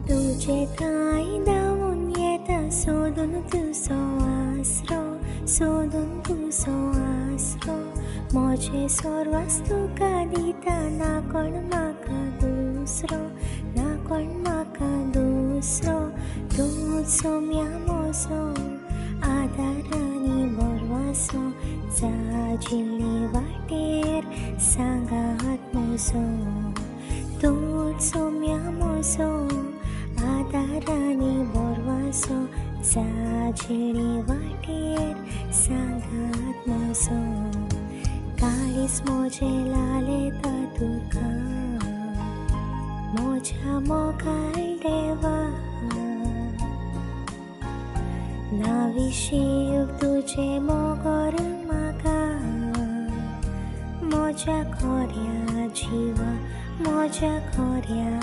तुझे ठाई धावून येता सोदून तुजो आसरो, सोदून तुजो आसरो. म्हजे सर्वच तुका दिता, ना कोण म्हाका दुसरो, ना कोण म्हाका दुसरो. तूच सोम्या म्हजो आदार आनी बरवासो, जाजिल्ले वाटेर सांगात म्हजो. तूच सोम्या म्हजो आदार आनी बरवासो, जाजिल्ले वाटेर सांगात म्हजो. काळीज म्हजें लालयता तुका, म्हज्या मोगाळ देवा. नाविशीक तुजें मोगोर म्हाका, म्हज्या खोऱ्या जिवा, म्हज्या खोऱ्या